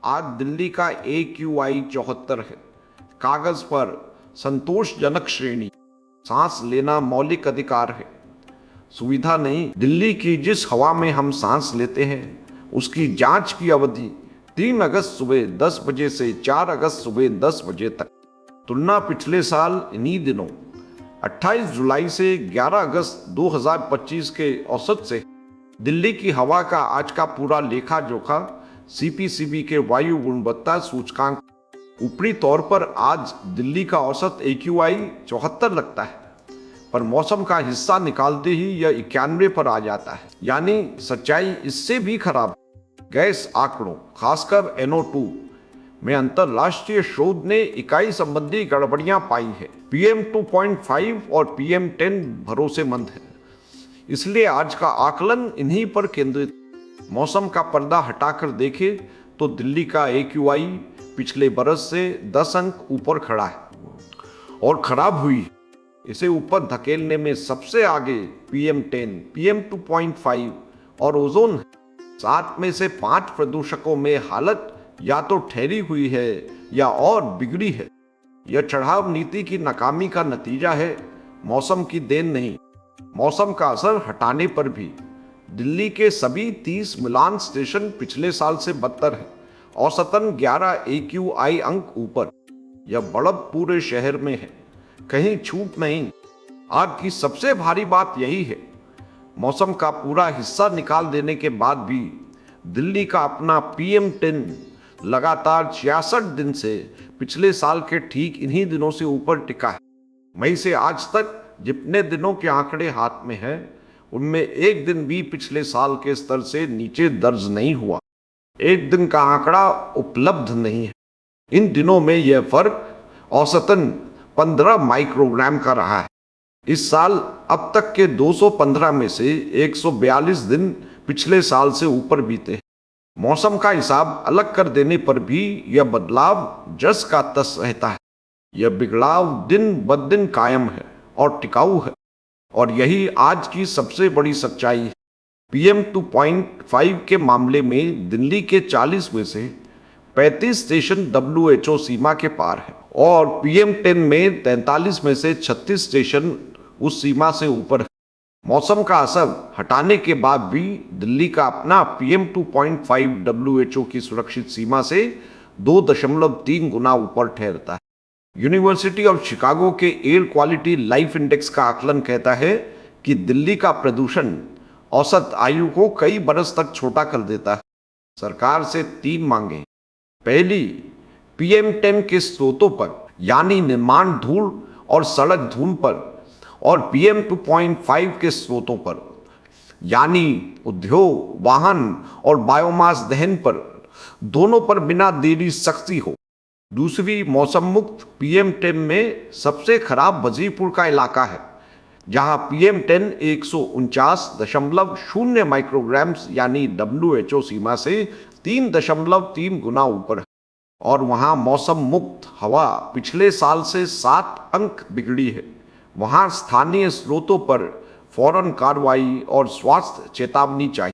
आज दिल्ली का AQI 74 है। कागज पर संतोषजनक श्रेणी। सांस लेना मौलिक अधिकार है, सुविधा नहीं। दिल्ली की जिस हवा में हम सांस लेते हैं उसकी जांच की अवधि 3 अगस्त सुबह 10 बजे से 4 अगस्त सुबह 10 बजे तक। तुलना पिछले साल इन्हीं दिनों 28 जुलाई से 11 अगस्त 2025 के औसत से। दिल्ली की हवा का आज का पूरा लेखा जोखा CPCB के वायु गुणवत्ता सूचकांक। ऊपरी तौर पर आज दिल्ली का औसत AQI 74 लगता है, पर मौसम का हिस्सा निकालते ही यह 91 पर आ जाता है। यानी सच्चाई इससे भी खराब है। गैस आंकड़ों, खासकर NO2 में अंतरराष्ट्रीय शोध ने इकाई संबंधी गड़बड़ियां पाई है। PM 2.5 और PM10 भरोसेमंद है, इसलिए आज का आकलन इन्हीं पर केंद्रित। मौसम का पर्दा हटाकर देखें तो दिल्ली का AQI पिछले बरस से 10 अंक ऊपर खड़ा है और खराब हुई। इसे ऊपर धकेलने में सबसे आगे PM10, PM 2.5 और ओजोन है। 7 में से 5 प्रदूषकों में हालत या तो ठहरी हुई है या और बिगड़ी है। यह चढ़ाव नीति की नाकामी का नतीजा है, मौसम की देन नहीं। मौसम का असर हटाने पर भी दिल्ली के सभी 30 मिलान स्टेशन पिछले साल से बदतर है। औसतन 11 AQI अंक ऊपर। यह बढ़त पूरे शहर में है, कहीं छूट नहीं। आज की सबसे भारी बात यही है, मौसम का पूरा हिस्सा निकाल देने के बाद भी दिल्ली का अपना PM10 लगातार 66 दिन से पिछले साल के ठीक इन्हीं दिनों से ऊपर टिका है। मई से आज तक जितने दिनों के आंकड़े हाथ में हैं, उनमें एक दिन भी पिछले साल के स्तर से नीचे दर्ज नहीं हुआ। एक दिन का आंकड़ा उपलब्ध नहीं है। इन दिनों में यह फर्क औसतन 15 माइक्रोग्राम का रहा है। इस साल अब तक के 215 में से 142 दिन पिछले साल से ऊपर बीते। मौसम का हिसाब अलग कर देने पर भी यह बदलाव जस का तस रहता है। यह बिगड़ाव दिन ब दिन कायम है और टिकाऊ है, और यही आज की सबसे बड़ी सच्चाई है। PM 2.5 के मामले में दिल्ली के 40 में से 35 स्टेशन WHO सीमा के पार है और PM10 में 43 में से 36 स्टेशन उस सीमा से ऊपर है। मौसम का असर हटाने के बाद भी दिल्ली का अपना PM 2.5 WHO की सुरक्षित सीमा से 2.3 गुना ऊपर ठहरता है। यूनिवर्सिटी ऑफ शिकागो के एयर क्वालिटी लाइफ इंडेक्स का आकलन कहता है कि दिल्ली का प्रदूषण औसत आयु को कई बरस तक छोटा कर देता है। सरकार से 3 मांगे। पहली, PM10 के स्रोतों पर यानी निर्माण धूल और सड़क धूल पर, और PM 2.5 के स्रोतों पर यानी उद्योग, वाहन और बायोमास दहन पर, दोनों पर बिना देरी सख्ती हो। दूसरी, मौसम मुक्त PM10 में सबसे खराब वजीरपुर का इलाका है, जहां PM10 149.0 माइक्रोग्राम्स यानी WHO सीमा से 3.3 गुना ऊपर है, और वहां मौसम मुक्त हवा पिछले साल से 7 अंक बिगड़ी है। वहां स्थानीय स्रोतों पर फौरन कार्रवाई और स्वास्थ्य चेतावनी चाहिए।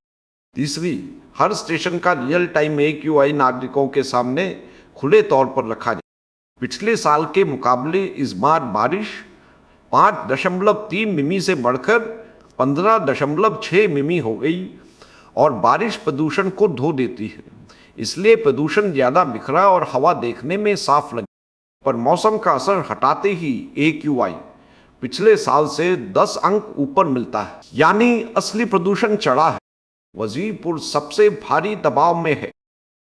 तीसरी, हर स्टेशन का रियल टाइम AQI नागरिकों के सामने खुले तौर पर रखा जाए। पिछले साल के मुकाबले इस बार बारिश 5.3 मिमी से बढ़कर 15.6 मिमी हो गई, और बारिश प्रदूषण को धो देती है, इसलिए प्रदूषण ज्यादा बिखरा और हवा देखने में साफ लगी। पर मौसम का असर हटाते ही AQI पिछले साल से 10 अंक ऊपर मिलता है, यानी असली प्रदूषण चढ़ा है। वजीरपुर सबसे भारी दबाव में है।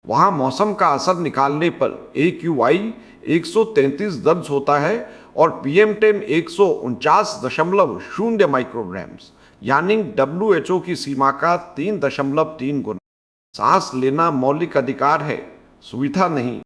वहां मौसम का असर निकालने पर AQI 133 दर्ज होता है और PM10 149.0 माइक्रोग्राम्स यानी WHO की सीमा का 3.3 गुना। सांस लेना मौलिक अधिकार है, सुविधा नहीं।